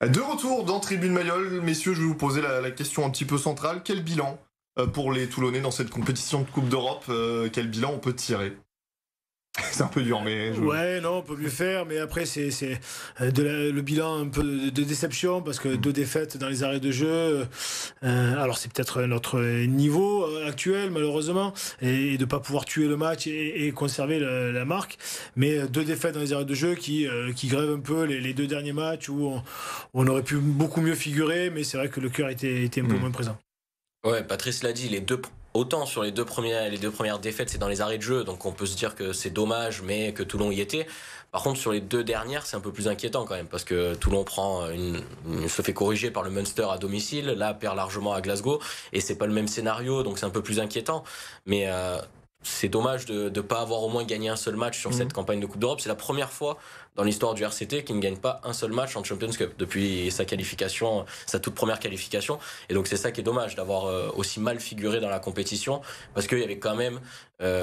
De retour dans Tribune Mayol, messieurs, je vais vous poser la question un petit peu centrale. Quel bilan pour les Toulonnais dans cette compétition de Coupe d'Europe? Quel bilan on peut tirer? C'est un peu dur, mais Ouais, non, on peut mieux faire, mais après, le bilan un peu de déception parce que 2 défaites dans les arrêts de jeu. Alors, c'est peut-être notre niveau actuel, malheureusement, et de ne pas pouvoir tuer le match et conserver la marque. Mais 2 défaites dans les arrêts de jeu qui grèvent un peu les 2 derniers matchs où on aurait pu beaucoup mieux figurer, mais c'est vrai que le cœur était un peu moins présent. Ouais, Patrice l'a dit, autant sur les deux premières défaites, c'est dans les arrêts de jeu, donc on peut se dire que c'est dommage, mais que Toulon y était. Par contre, sur les 2 dernières, c'est un peu plus inquiétant quand même, parce que Toulon se fait corriger par le Munster à domicile, là perd largement à Glasgow, et c'est pas le même scénario, donc c'est un peu plus inquiétant. Mais c'est dommage de ne pas avoir au moins gagné un seul match sur cette campagne de Coupe d'Europe. C'est la première fois dans l'histoire du RCT qui ne gagne pas un seul match en Champions Cup depuis sa qualification, sa toute première qualification. Et donc c'est ça qui est dommage, d'avoir aussi mal figuré dans la compétition, parce qu'il y avait quand même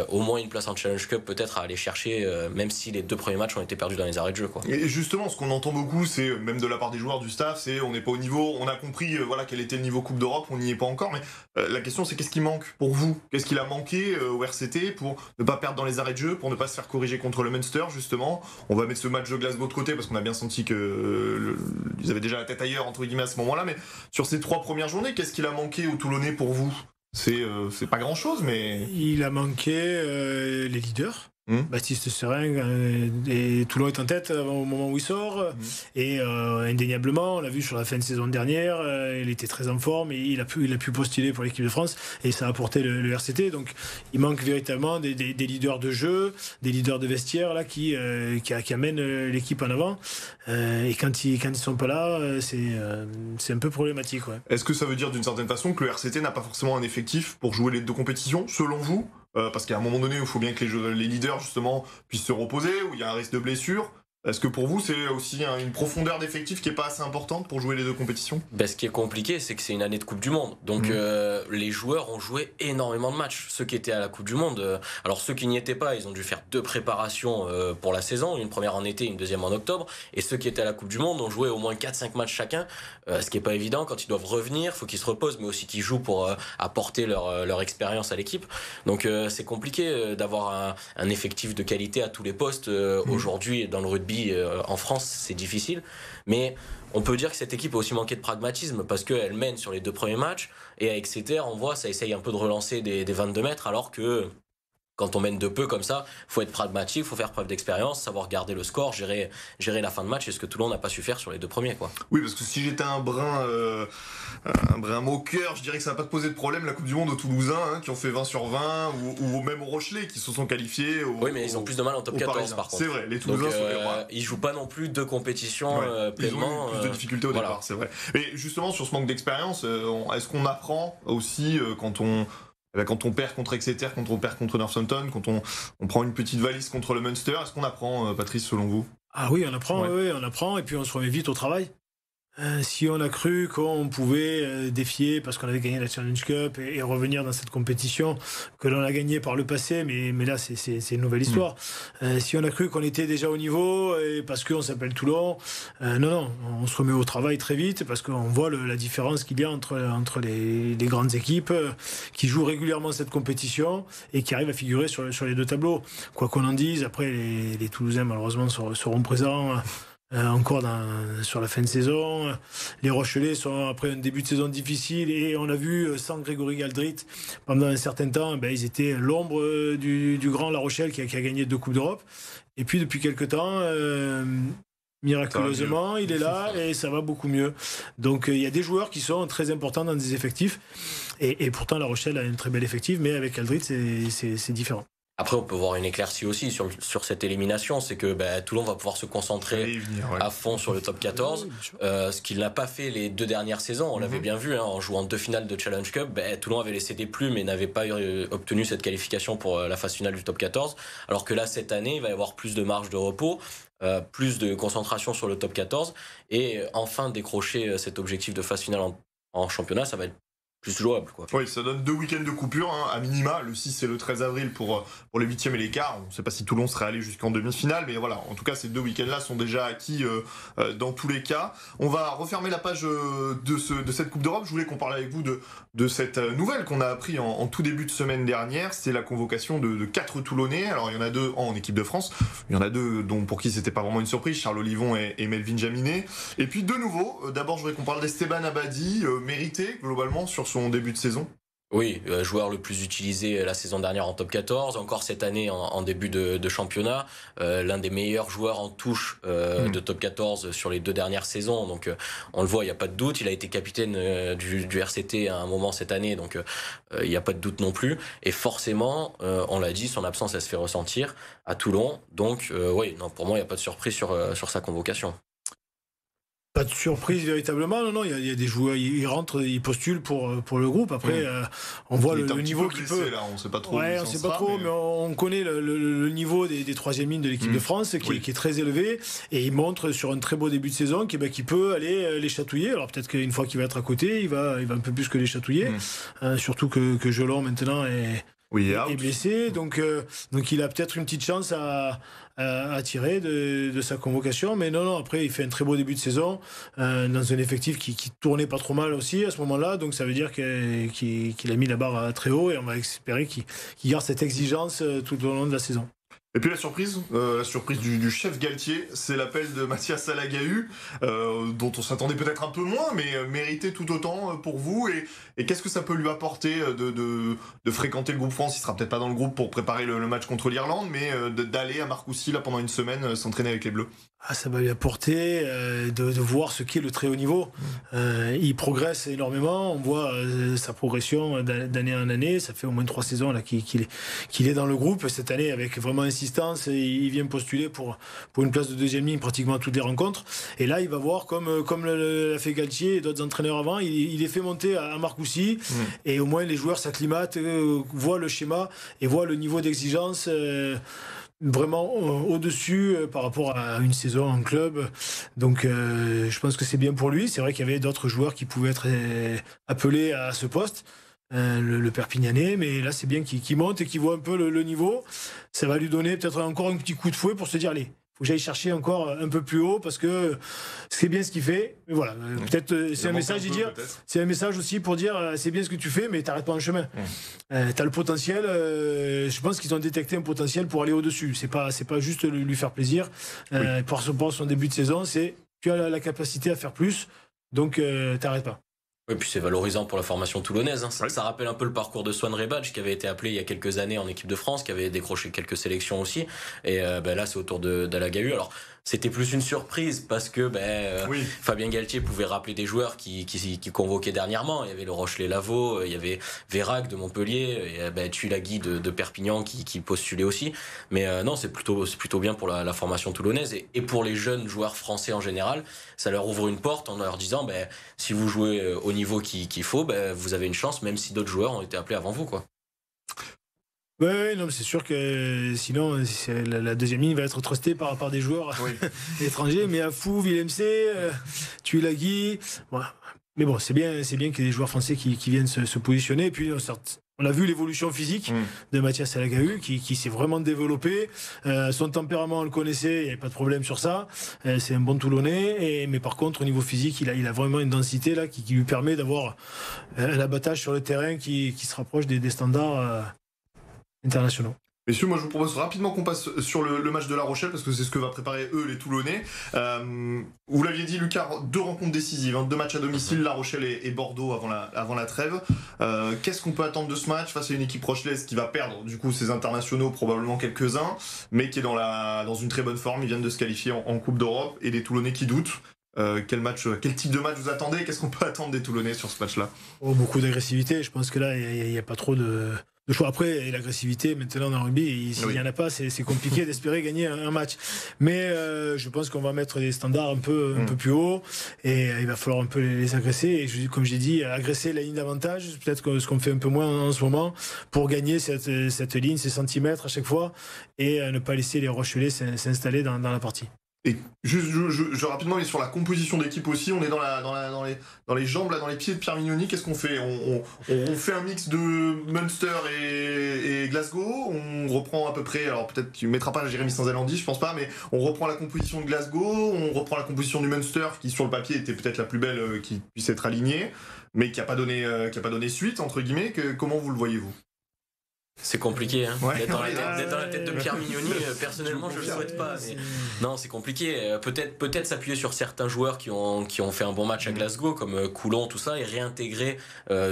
au moins une place en Challenge Cup peut-être à aller chercher, même si les 2 premiers matchs ont été perdus dans les arrêts de jeu, quoi. Et justement, ce qu'on entend beaucoup, c'est même de la part des joueurs, du staff, c'est on n'est pas au niveau, on a compris voilà quel était le niveau Coupe d'Europe, on n'y est pas encore, mais la question c'est qu'est-ce qui manque pour vous? Qu'est-ce qu'il a manqué au RCT pour ne pas perdre dans les arrêts de jeu, pour ne pas se faire corriger contre le Munster, justement? On va mettre ce match de Glasgow de côté parce qu'on a bien senti que ils avaient déjà la tête ailleurs entre guillemets à ce moment-là, mais sur ces 3 premières journées, qu'est-ce qu'il a manqué aux Toulonnais pour vous? C'est pas grand-chose, mais Il a manqué les leaders. Baptiste Serin et Toulon est en tête au moment où il sort et indéniablement on l'a vu sur la fin de saison dernière, il était très en forme et il a pu postuler pour l'équipe de France et ça a apporté le RCT. Donc il manque véritablement des leaders de jeu, des leaders de vestiaire là qui amènent l'équipe en avant, et quand ils sont pas là, c'est un peu problématique, ouais. est-ce que ça veut dire d'une certaine façon que le RCT n'a pas forcément un effectif pour jouer les 2 compétitions, selon vous? Parce qu'à un moment donné, il faut bien que les leaders, justement, puissent se reposer, où il y a un risque de blessure. Est-ce que pour vous, c'est aussi une profondeur d'effectif qui n'est pas assez importante pour jouer les 2 compétitions? Ce qui est compliqué, c'est que c'est une année de Coupe du Monde. Donc les joueurs ont joué énormément de matchs. Ceux qui étaient à la Coupe du Monde, alors ceux qui n'y étaient pas, ils ont dû faire 2 préparations pour la saison, une première en été, une deuxième en octobre. Et ceux qui étaient à la Coupe du Monde ont joué au moins 4-5 matchs chacun, ce qui n'est pas évident. Quand ils doivent revenir, il faut qu'ils se reposent, mais aussi qu'ils jouent pour apporter leur expérience à l'équipe. Donc c'est compliqué d'avoir un effectif de qualité à tous les postes. Aujourd'hui, dans le rugby, en France, c'est difficile. Mais on peut dire que cette équipe a aussi manqué de pragmatisme parce qu'elle mène sur les 2 premiers matchs et à Exeter, on voit, ça essaye un peu de relancer des 22 mètres alors que quand on mène de peu comme ça, faut être pragmatique, faut faire preuve d'expérience, savoir garder le score, gérer la fin de match, et ce que Toulon n'a pas su faire sur les 2 premiers, quoi. Oui, parce que si j'étais un brin moqueur, je dirais que ça n'a pas posé de problème la Coupe du Monde aux Toulousains, qui ont fait 20 sur 20, ou même aux Rochelais, qui se sont qualifiés. Oui, mais ils ont plus de mal en top 14, Parisiens. par contre. C'est vrai, les Toulousains sont les rois. Ils jouent pas non plus 2 compétitions pleinement. Ils ont eu plus de difficultés au départ, c'est vrai. Mais justement, sur ce manque d'expérience, est-ce qu'on apprend aussi quand on perd contre Exeter, quand on perd contre Northampton, quand on prend une petite valise contre le Munster, est-ce qu'on apprend, Patrice, selon vous? Ah oui, on apprend, on apprend et puis on se remet vite au travail. Si on a cru qu'on pouvait défier parce qu'on avait gagné la Challenge Cup et revenir dans cette compétition que l'on a gagné par le passé, mais là c'est une nouvelle histoire. Si on a cru qu'on était déjà au niveau et parce qu'on s'appelle Toulon, non, on se remet au travail très vite parce qu'on voit la différence qu'il y a entre les grandes équipes qui jouent régulièrement cette compétition et qui arrivent à figurer sur les 2 tableaux. Quoi qu'on en dise, après les Toulousains malheureusement seront présents encore sur la fin de saison. Les Rochelais sont après un début de saison difficile et on l'a vu sans Grégory Galdrit pendant un certain temps, ils étaient l'ombre du grand La Rochelle qui a gagné 2 Coupes d'Europe. Et puis depuis quelque temps, miraculeusement, il est là et ça va beaucoup mieux. Donc il y a des joueurs qui sont très importants dans des effectifs et pourtant La Rochelle a un très bel effectif, mais avec Galdrit c'est différent. Après, on peut voir une éclaircie aussi sur cette élimination, c'est que Toulon va pouvoir se concentrer à fond sur le top 14, ce qu'il n'a pas fait les 2 dernières saisons. On l'avait bien vu, en jouant 2 finales de Challenge Cup, Toulon avait laissé des plumes et n'avait pas obtenu cette qualification pour la phase finale du top 14, alors que là, cette année, il va y avoir plus de marge de repos, plus de concentration sur le top 14, et enfin décrocher cet objectif de phase finale en championnat, ça va être plus jouable, quoi. Oui, ça donne 2 week-ends de coupure, à minima, le 6 et le 13 avril pour les 8e et les quarts. On ne sait pas si Toulon serait allé jusqu'en demi-finale, mais voilà, en tout cas, ces 2 week-ends-là sont déjà acquis dans tous les cas. On va refermer la page de cette Coupe d'Europe. Je voulais qu'on parle avec vous de cette nouvelle qu'on a appris en tout début de semaine dernière. C'est la convocation de 4 Toulonnais. Alors, il y en a 2 en équipe de France. Il y en a 2 dont pour qui c'était pas vraiment une surprise, Charles Olivon et Melvin Jaminet. Et puis 2 nouveaux. D'abord, je voudrais qu'on parle d'Esteban Abadi, mérité globalement sur son début de saison. Oui, joueur le plus utilisé la saison dernière en top 14, encore cette année en début de championnat, l'un des meilleurs joueurs en touche de top 14 sur les 2 dernières saisons, donc on le voit, il n'y a pas de doute, il a été capitaine du RCT à un moment cette année, donc il n'y a pas de doute non plus, et forcément, on l'a dit, son absence elle se fait ressentir à Toulon, donc oui, non, pour moi il n'y a pas de surprise sur sa convocation. Pas de surprise véritablement, non, il y a des joueurs, ils rentrent, ils postulent pour le groupe. Après, on voit le niveau qu'il peut. Là, on sait pas trop. Ouais, on sait pas trop, mais on connaît le niveau des 3e lignes de l'équipe de France qui est très élevé, et il montre sur un très beau début de saison qu'il peut aller les chatouiller. Alors peut-être qu'une fois qu'il va être à côté, il va un peu plus que les chatouiller, surtout que Jelon maintenant est blessé, donc il a peut-être une petite chance à tirer de sa convocation, mais non, après il fait un très beau début de saison dans un effectif qui tournait pas trop mal aussi à ce moment-là, donc ça veut dire qu'il a mis la barre très haut, et on va espérer qu'il garde cette exigence tout au long de la saison. Et puis la surprise du chef Galtier, c'est l'appel de Mathias Salagahu, dont on s'attendait peut-être un peu moins, mais mérité tout autant pour vous. Et qu'est-ce que ça peut lui apporter de fréquenter le groupe France? Il sera peut-être pas dans le groupe pour préparer le match contre l'Irlande, mais d'aller à Marcoussis là pendant une semaine s'entraîner avec les Bleus. Ça va lui apporter de voir ce qu'est le très haut niveau. Il progresse énormément, on voit sa progression d'année en année, ça fait au moins 3 saisons là, qu'il est dans le groupe. Cette année, avec vraiment insistance, il vient postuler pour une place de 2e ligne pratiquement à toutes les rencontres. Et là, il va voir, comme l'a fait Galtier et d'autres entraîneurs avant, il les fait monter à Marcoussis, et au moins les joueurs s'acclimatent, voient le schéma et voient le niveau d'exigence vraiment au-dessus par rapport à une saison en club. Donc je pense que c'est bien pour lui. C'est vrai qu'il y avait d'autres joueurs qui pouvaient être appelés à ce poste, le Perpignanais, mais là c'est bien qu'il monte et qu'il voit un peu le niveau. Ça va lui donner peut-être encore un petit coup de fouet pour se dire, allez, faut que j'aille chercher encore un peu plus haut, parce que c'est bien ce qu'il fait. Mais voilà, peut-être c'est un message c'est un message aussi pour dire c'est bien ce que tu fais, mais t'arrêtes pas en chemin. T'as le potentiel. Je pense qu'ils ont détecté un potentiel pour aller au-dessus. C'est pas juste lui faire plaisir. Pour son début de saison, c'est tu as la capacité à faire plus, donc t'arrêtes pas. Et puis c'est valorisant pour la formation toulonnaise. Ça rappelle un peu le parcours de Swan Rebadge, qui avait été appelé il y a quelques années en équipe de France, qui avait décroché quelques sélections aussi. Et là, c'est au tour d'Alagahu. Alors, c'était plus une surprise parce que Fabien Galtier pouvait rappeler des joueurs qui convoquaient dernièrement. Il y avait le Rochelet-Lavaux, il y avait Vérac de Montpellier, et Tuilagi de Perpignan qui postulait aussi. Mais non, c'est plutôt bien pour la formation toulonnaise et pour les jeunes joueurs français en général. Ça leur ouvre une porte en leur disant si vous jouez au niveau qu'il faut, vous avez une chance, même si d'autres joueurs ont été appelés avant vous, quoi. Oui, non, mais c'est sûr que sinon la 2e ligne va être trustée par des joueurs étrangers, mais Afou, Villemc, Tuilagi, voilà. Mais bon, c'est bien qu'il y ait des joueurs français qui viennent se positionner. Et puis on a vu l'évolution physique de Mathias Salagahu qui s'est vraiment développé. Son tempérament, on le connaissait, il n'y avait pas de problème sur ça. C'est un bon Toulonnais, mais par contre, au niveau physique, il a vraiment une densité là qui lui permet d'avoir un abattage sur le terrain qui se rapproche des standards internationaux. Messieurs, moi je vous propose rapidement qu'on passe sur le match de La Rochelle, parce que c'est ce que va préparer les Toulonnais. Vous l'aviez dit, Lucas, 2 rencontres décisives, 2 matchs à domicile, La Rochelle et Bordeaux avant la trêve. Qu'est-ce qu'on peut attendre de ce match face à une équipe rochelaise qui va perdre du coup ses internationaux, probablement quelques-uns, mais qui est dans une très bonne forme? Ils viennent de se qualifier en Coupe d'Europe, et des Toulonnais qui doutent. Quel type de match vous attendez? Qu'est-ce qu'on peut attendre des Toulonnais sur ce match-là? Beaucoup d'agressivité. Je pense que là, il n'y a pas trop de choix. Après, l'agressivité, maintenant dans le rugby, s'il n'y en a pas, c'est compliqué d'espérer gagner un match. Mais je pense qu'on va mettre des standards un peu plus hauts, et il va falloir un peu les agresser. Et comme j'ai dit, agresser la ligne d'avantage, peut-être ce qu'on fait un peu moins en ce moment, pour gagner cette ligne, ces centimètres à chaque fois, et ne pas laisser les Rochelais s'installer dans la partie. Et juste, je rapidement, mais sur la composition d'équipe aussi, on est dans les jambes, là, dans les pieds de Pierre Mignoni. Qu'est-ce qu'on fait? On fait un mix de Munster et Glasgow. On reprend à peu près, alors peut-être tu ne mettras pas Jérémy Sanzalandi, je pense pas, mais on reprend la composition de Glasgow, on reprend la composition du Munster, qui sur le papier était peut-être la plus belle qui puisse être alignée, mais qui n'a pas donné suite, entre guillemets. Comment vous le voyez-vous? C'est compliqué, hein. Ouais. D'être dans la tête de Pierre Mignoni, personnellement je le souhaite pas. Mais... Non, c'est compliqué. Peut-être s'appuyer sur certains joueurs qui ont fait un bon match à Glasgow, comme Coulon, tout ça, et réintégrer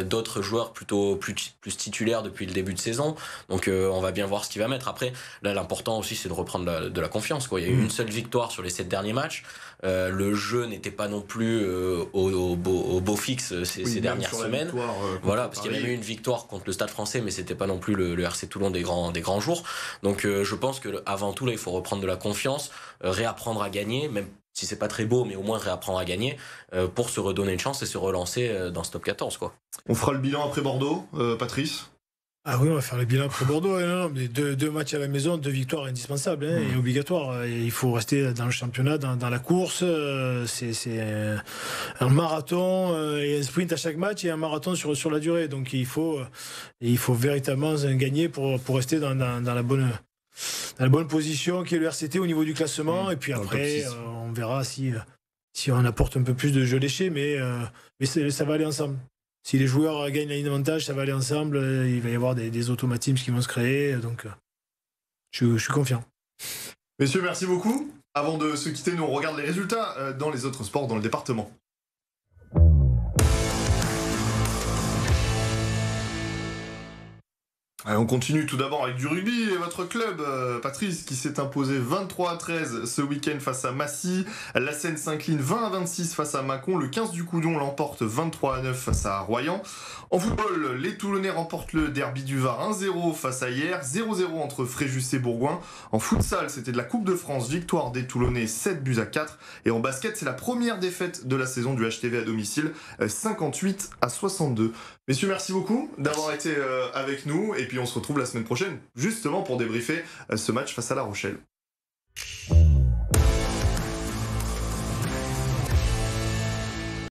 d'autres joueurs plutôt plus titulaires depuis le début de saison. Donc on va bien voir ce qu'il va mettre. Après, là l'important aussi c'est de reprendre de la confiance, quoi. Il y a eu une seule victoire sur les 7 derniers matchs. Le jeu n'était pas non plus au beau fixe ces dernières semaines. Voilà, parce qu'il y a même eu une victoire contre le Stade Français, mais c'était pas non plus le RC Toulon des grands jours. Donc je pense que avant tout là, il faut reprendre de la confiance, réapprendre à gagner, même si c'est pas très beau, mais au moins réapprendre à gagner pour se redonner une chance et se relancer dans ce top 14, quoi. On fera le bilan après Bordeaux, Patrice. Ah oui, on va faire le bilan pour Bordeaux. Non, mais deux matchs à la maison, 2 victoires indispensables et obligatoires. Il faut rester dans le championnat, dans la course. C'est un marathon et un sprint à chaque match et un marathon sur la durée. Donc il faut véritablement gagner pour rester dans la bonne position qui est le RCT au niveau du classement. Et puis après, on verra si on apporte un peu plus de jeu léché, mais ça va aller ensemble. Si les joueurs gagnent la ligne d'avantage, ça va aller ensemble. Il va y avoir des automatismes qui vont se créer. Donc, je suis confiant. Messieurs, merci beaucoup. Avant de se quitter, nous on regarde les résultats dans les autres sports dans le département. Allez, on continue tout d'abord avec du rugby et votre club, Patrice, qui s'est imposé 23-13 ce week-end face à Massy. La Seine s'incline 20-26 face à Mâcon. Le 15 du Coudon l'emporte 23-9 face à Royan. En football, les Toulonnais remportent le derby du Var 1-0 face à Hyères, 0-0 entre Fréjus et Bourgoin. En futsal, c'était de la Coupe de France, victoire des Toulonnais 7-4. Et en basket, c'est la première défaite de la saison du HTV à domicile, 58-62. Messieurs, merci beaucoup d'avoir été avec nous. Et puis on se retrouve la semaine prochaine, justement pour débriefer ce match face à La Rochelle.